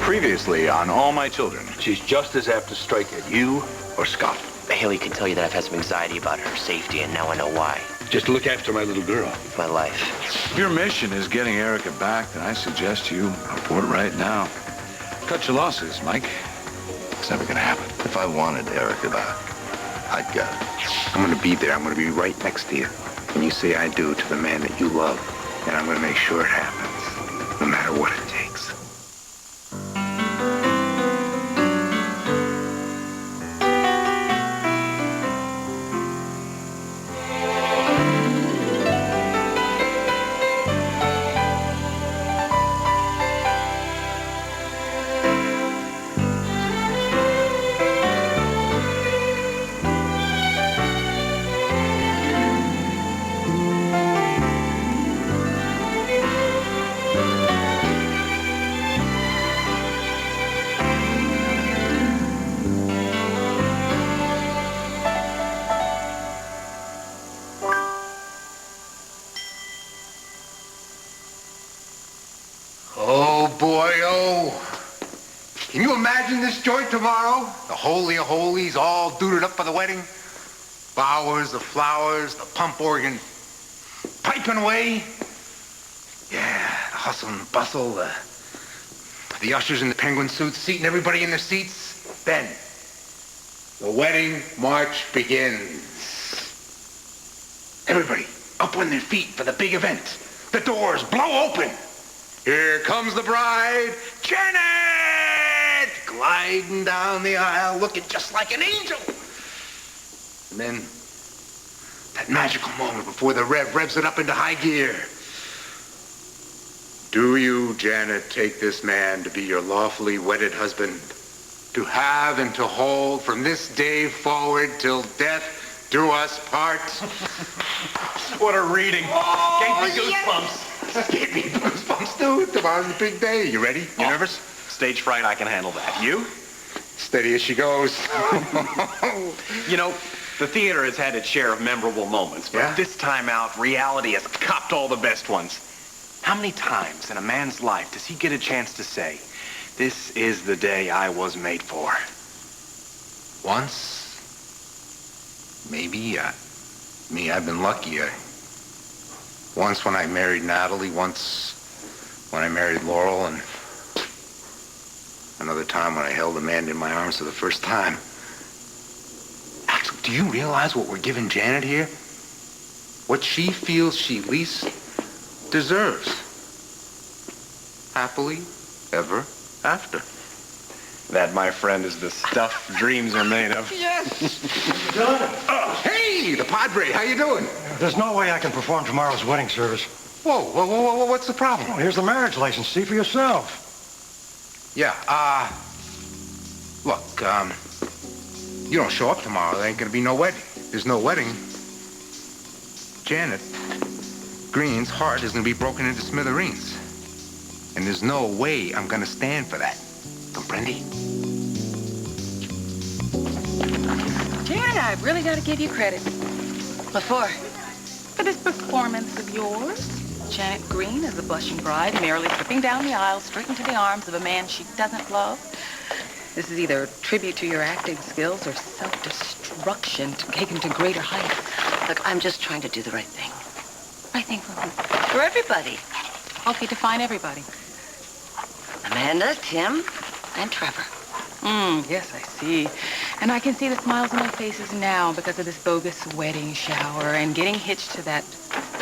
Previously on All My Children. She's just as apt to strike at you or Scott. Haley can tell you that I've had some anxiety about her safety, and now I know why. Just look after my little girl. My life. If your mission is getting Erica back, then I suggest you report right now. Cut your losses, Mike. It's never gonna happen. If I wanted Erica back, I'd get it. I'm gonna be there. I'm gonna be right next to you when you say I do to the man that you love. And I'm gonna make sure it happens, no matter what it takes. Can you imagine this joint tomorrow? The Holy of Holies all duded up for the wedding. Bowers, the flowers, the pump organ piping away. Yeah, the hustle and the bustle, the ushers in the penguin suits seating everybody in their seats. Then, the wedding march begins. Everybody up on their feet for the big event. The doors blow open. Here comes the bride, Janet! Gliding down the aisle, looking just like an angel. And then, that magical moment before the revs it up into high gear. Do you, Janet, take this man to be your lawfully wedded husband, to have and to hold from this day forward till death do us part? What a reading. Oh, gave me goosebumps. Gave me goosebumps, dude. Tomorrow's a big day. You ready? You nervous? Stage fright, I can handle that. You? Steady as she goes. You know, the theater has had its share of memorable moments, but this time out, reality has copped all the best ones. How many times in a man's life does he get a chance to say, this is the day I was made for? Once. Maybe. I've been lucky. Once when I married Natalie, once when I married Laurel, and another time when I held Amanda in my arms for the first time. Axel, do you realize what we're giving Janet here? What she feels she least deserves. Happily ever after. That, my friend, is the stuff dreams are made of. Yes! Hey, the Padre, how you doing? There's no way I can perform tomorrow's wedding service. Whoa, what's the problem? Well, here's the marriage license. See for yourself. Yeah, look, you don't show up tomorrow, there ain't gonna be no wedding. There's no wedding. Janet Green's heart is gonna be broken into smithereens. And there's no way I'm gonna stand for that. Comprendi? Janet, I've really got to give you credit. What for? For this performance of yours. Janet Green is the blushing bride, merrily slipping down the aisle straight into the arms of a man she doesn't love. This is either a tribute to your acting skills or self-destruction taken to greater heights. Look, I'm just trying to do the right thing. Right thing for who? For everybody. Okay, define everybody. Amanda, Tim, and Trevor. Yes, I see. And I can see the smiles on their faces now because of this bogus wedding shower, and getting hitched to that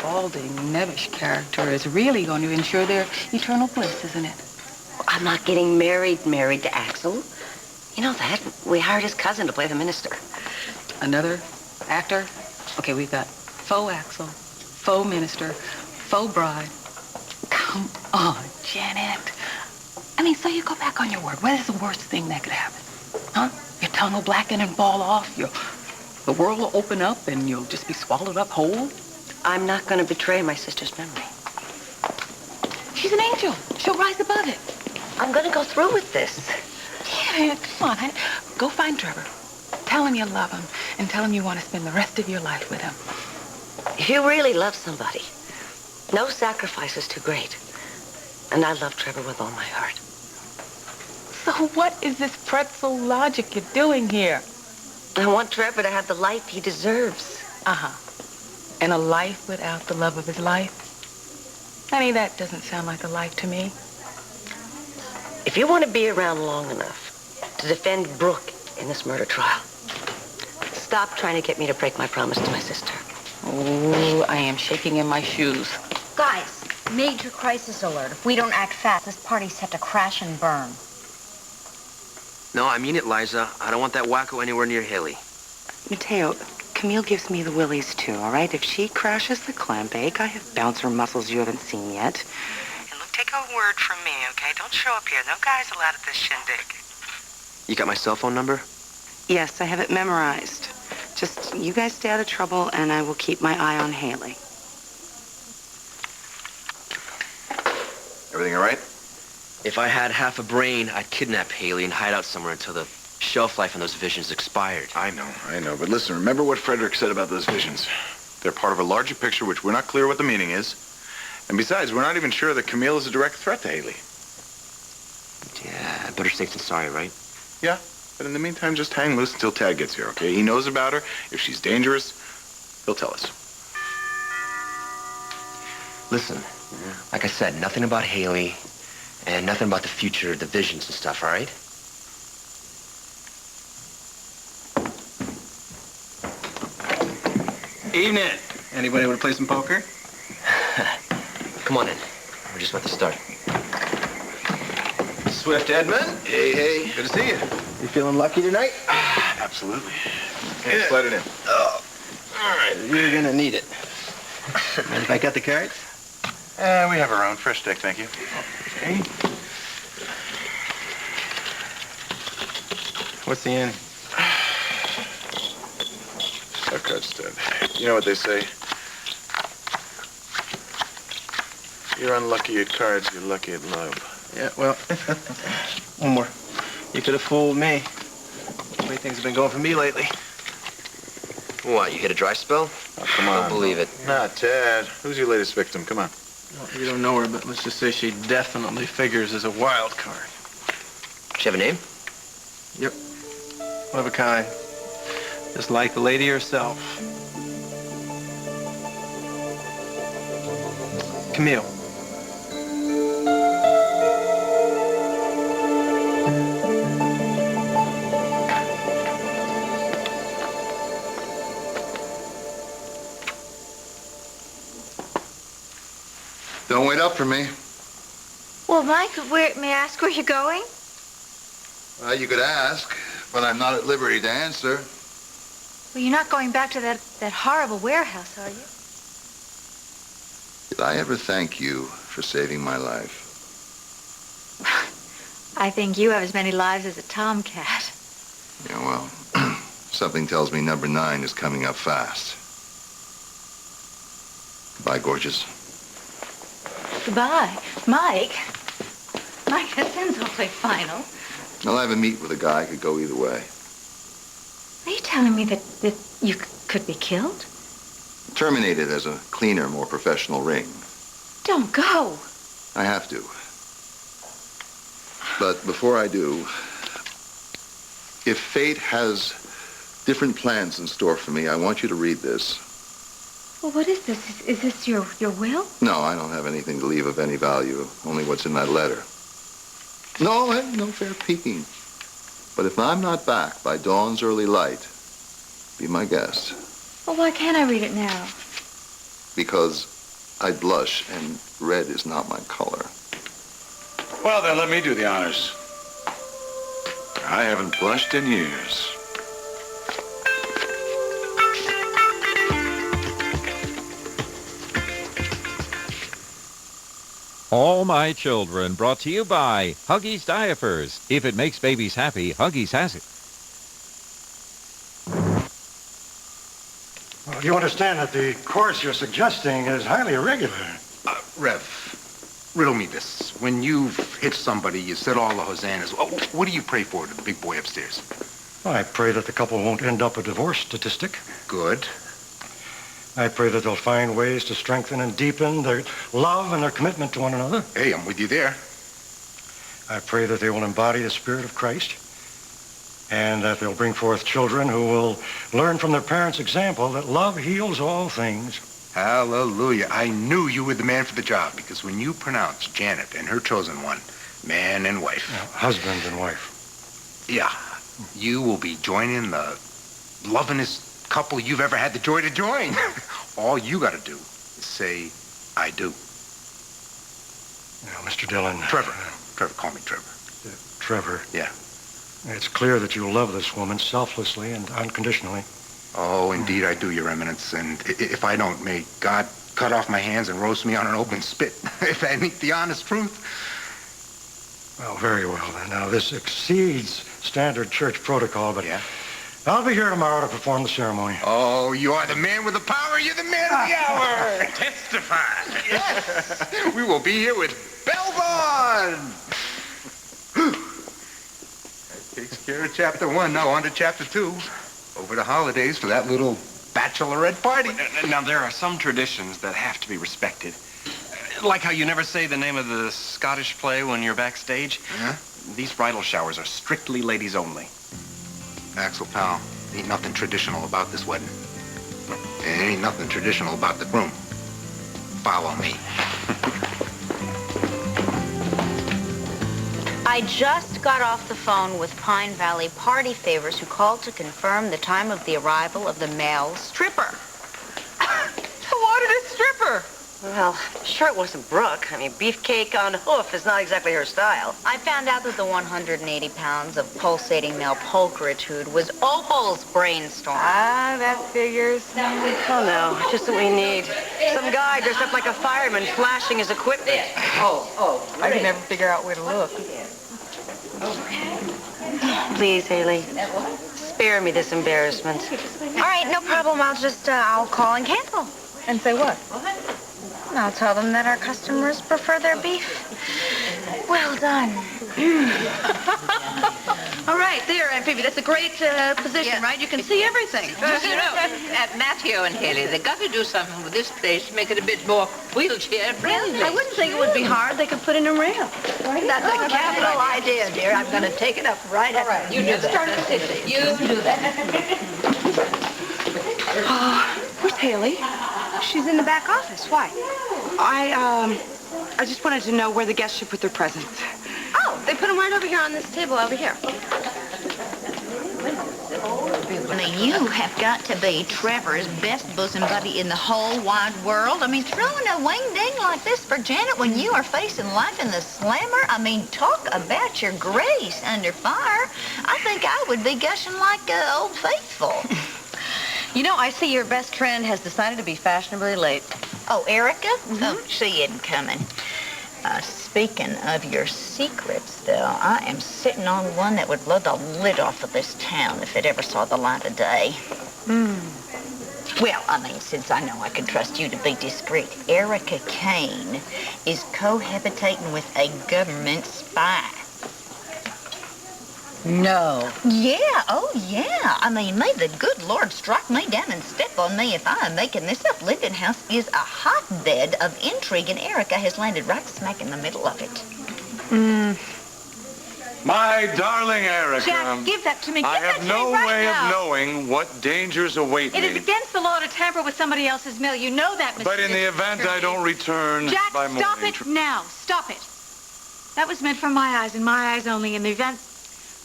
balding, nebbish character is really going to ensure their eternal bliss, isn't it? Well, I'm not getting married to Axel. You know that. We hired his cousin to play the minister. Another actor? Okay, we've got faux Axel, faux minister, faux bride. Come on, Janet. I mean, so you go back on your word. What is the worst thing that could happen? Huh? Your tongue will blacken and fall off. The world will open up and you'll just be swallowed up whole. I'm not going to betray my sister's memory. She's an angel. She'll rise above it. I'm going to go through with this. Yeah, come on, honey. Go find Trevor. Tell him you love him and tell him you want to spend the rest of your life with him. If you really love somebody, no sacrifice is too great. And I love Trevor with all my heart. So what is this pretzel logic you're doing here? I want Trevor to have the life he deserves. Uh-huh. And a life without the love of his life? Honey, that doesn't sound like a life to me. If you want to be around long enough to defend Brooke in this murder trial, stop trying to get me to break my promise to my sister. Oh, I am shaking in my shoes. Guys, major crisis alert. If we don't act fast, this party's set to crash and burn. No, I mean it, Liza. I don't want that wacko anywhere near Haley. Mateo, Camille gives me the willies too, all right? If she crashes the clam bake, I have bouncer muscles you haven't seen yet. And look, take a word from me, okay? Don't show up here. No guys allowed at this shindig. You got my cell phone number? Yes, I have it memorized. Just, you guys stay out of trouble, and I will keep my eye on Haley. Everything all right? If I had half a brain, I'd kidnap Haley and hide out somewhere until the shelf life on those visions expired. I know. But listen, remember what Frederick said about those visions. They're part of a larger picture which we're not clear what the meaning is. And besides, we're not even sure that Camille is a direct threat to Haley. Yeah, better safe than sorry, right? Yeah, but in the meantime, just hang loose until Tad gets here, okay? He knows about her. If she's dangerous, he'll tell us. Listen, like I said, nothing about Haley and nothing about the future, the visions and stuff, all right? Evening. Anybody want to play some poker? Come on in. We're just about to start. Swift Edmund. Hey. Good to see you. You feeling lucky tonight? Absolutely. Okay, slide it in. Oh, all right. You're gonna need it. Mind if I got the cards? We have our own. Fresh deck, thank you. Okay. What's the end? Our cards, Ted. You know what they say? You're unlucky at cards, you're lucky at love. Yeah, well, one more. You could have fooled me. The way things have been going for me lately. What, you hit a dry spell? Oh, come on. I don't believe it. Nah, Ted. Who's your latest victim? Come on. Well, you don't know her, but let's just say she definitely figures as a wild card. Does she have a name? Yep. One of a kind. Just like the lady herself. Camille. Don't wait up for me. Well, Mike, may I ask where you're going? You could ask, but I'm not at liberty to answer. Well, you're not going back to that horrible warehouse, are you? Did I ever thank you for saving my life? I think you have as many lives as a tomcat. Yeah, well, something tells me number 9 is coming up fast. Goodbye, gorgeous. Goodbye. Mike. Mike, that sounds awfully final. I'll have a meet with a guy. I could go either way. Are you telling me that you could be killed? Terminated as a cleaner, more professional ring. Don't go. I have to. But before I do, if fate has different plans in store for me, I want you to read this. Well, what is this? Is this your will? No, I don't have anything to leave of any value, only what's in that letter. No, no fair peeking. But if I'm not back by dawn's early light, be my guest. Well, why can't I read it now? Because I blush, and red is not my color. Well, then let me do the honors. I haven't blushed in years. All My Children, brought to you by Huggies Diapers. If it makes babies happy, Huggies has it. Well, you understand that the course you're suggesting is highly irregular. Rev, riddle me this. When you've hit somebody, you said all the hosannas. What do you pray for to the big boy upstairs? I pray that the couple won't end up a divorce statistic. Good. I pray that they'll find ways to strengthen and deepen their love and their commitment to one another. Hey, I'm with you there. I pray that they will embody the Spirit of Christ and that they'll bring forth children who will learn from their parents' example that love heals all things. Hallelujah. I knew you were the man for the job because when you pronounce Janet and her chosen one, man and wife. Husband and wife. Yeah. You will be joining the lovingest couple you've ever had the joy to join. All you got to do is say, I do. Now, Mr. Dillon. Trevor. Trevor, call me Trevor. Trevor. Yeah. It's clear that you love this woman selflessly and unconditionally. Oh, indeed I do, Your Eminence. And if I don't, may God cut off my hands and roast me on an open spit, if that ain't the honest truth. Well, very well, then. Now, this exceeds standard church protocol, but yeah. I'll be here tomorrow to perform the ceremony. Oh, you are the man with the power. You're the man of the hour. Testify. Yes. We will be here with bells on. That takes care of chapter 1. Now on to chapter 2. Over the holidays for that little bachelorette party. Now, there are some traditions that have to be respected. Like how you never say the name of the Scottish play when you're backstage. Huh? These bridal showers are strictly ladies only. Axel, pal, ain't nothing traditional about this wedding. And ain't nothing traditional about the groom. Follow me. I just got off the phone with Pine Valley party favors who called to confirm the time of the arrival of the male stripper. Who ordered a stripper? Well, sure it wasn't Brooke. I mean, beefcake on hoof is not exactly her style. I found out that the 180 pounds of pulsating male pulchritude was Opal's brainstorm. Ah, that figures. Oh, no, just what we need. Some guy dressed up like a fireman flashing his equipment. I can never figure out where to look. Please, Haley, spare me this embarrassment. All right, no problem. I'll call and cancel. And say what? I'll tell them that our customers prefer their beef. Well done. All right, there, Aunt Phoebe. That's a great position, right? You can see everything. You know, Matthew and Haley, they got to do something with this place to make it a bit more wheelchair friendly. I wouldn't think it would be hard. They could put in a ramp. That's a capital idea, dear. I'm going to take it up right after. You do that. Start at 60. You do that. Where's Haley? She's in the back office. Why? I just wanted to know where the guests should put their presents. Oh, they put them right over here on this table over here. I mean, you have got to be Trevor's best bosom buddy in the whole wide world. I mean, throwing a wing-ding like this for Janet when you are facing life in the slammer. I mean, talk about your grace under fire. I think I would be gushing like Old Faithful. You know, I see your best friend has decided to be fashionably late. Oh, Erica? Oh, she isn't coming. Speaking of your secrets, though, I am sitting on one that would blow the lid off of this town if it ever saw the light of day. Well, I mean, since I know I can trust you to be discreet, Erica Kane is cohabitating with a government spy. No. Yeah, oh yeah. I mean, may the good Lord strike me down and step on me if I am making this up. Linden House is a hotbed of intrigue, and Erica has landed right smack in the middle of it. My darling Erica. Jack, give that to me. I have no way of knowing what dangers await me. It is against the law to tamper with somebody else's mail. You know that, Mr. But in the event I don't return Jack, by morning... stop it now. Stop it. That was meant for my eyes and my eyes only. In the event...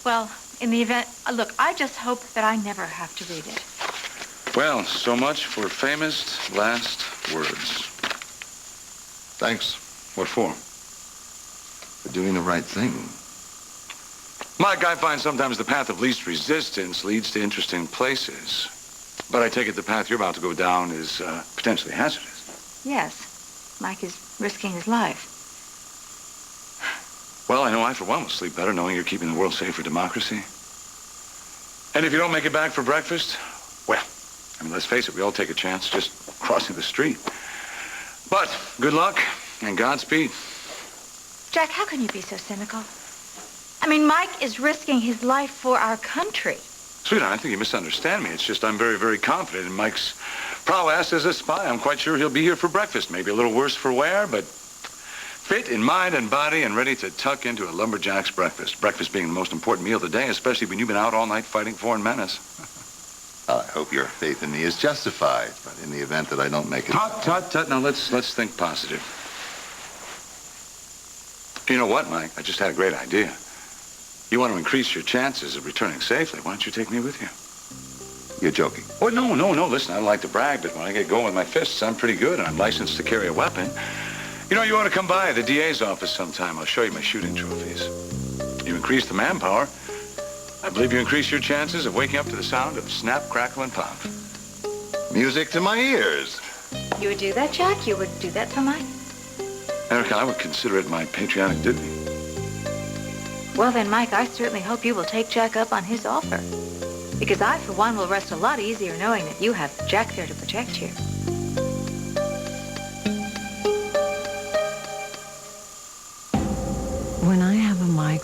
Well, in the event... look, I just hope that I never have to read it. Well, so much for famous last words. Thanks. What for? For doing the right thing. Mike, I find sometimes the path of least resistance leads to interesting places. But I take it the path you're about to go down is potentially hazardous. Yes. Mike is risking his life. Well, I know I, for one, will sleep better knowing you're keeping the world safe for democracy. And if you don't make it back for breakfast, well, I mean, let's face it, we all take a chance just crossing the street. But good luck and Godspeed. Jack, how can you be so cynical? I mean, Mike is risking his life for our country. Sweetheart, I think you misunderstand me. It's just I'm very, very confident in Mike's prowess as a spy. I'm quite sure he'll be here for breakfast. Maybe a little worse for wear, but Fit in mind and body and ready to tuck into a lumberjack's breakfast. Breakfast being the most important meal of the day, especially when you've been out all night fighting foreign menace. I hope your faith in me is justified, but in the event that I don't make it... Tut. Now, let's think positive. You know what, Mike? I just had a great idea. You want to increase your chances of returning safely. Why don't you take me with you? You're joking. Oh, no. Listen, I don't like to brag, but when I get going with my fists, I'm pretty good, and I'm licensed to carry a weapon. You know, you ought to come by the DA's office sometime. I'll show you my shooting trophies. You increase the manpower, I believe you increase your chances of waking up to the sound of snap, crackle, and pop. Music to my ears. You would do that, Jack? You would do that for Mike? Erica, I would consider it my patriotic duty. Well then, Mike, I certainly hope you will take Jack up on his offer. Because I, for one, will rest a lot easier knowing that you have Jack there to protect you. When I have a migraine,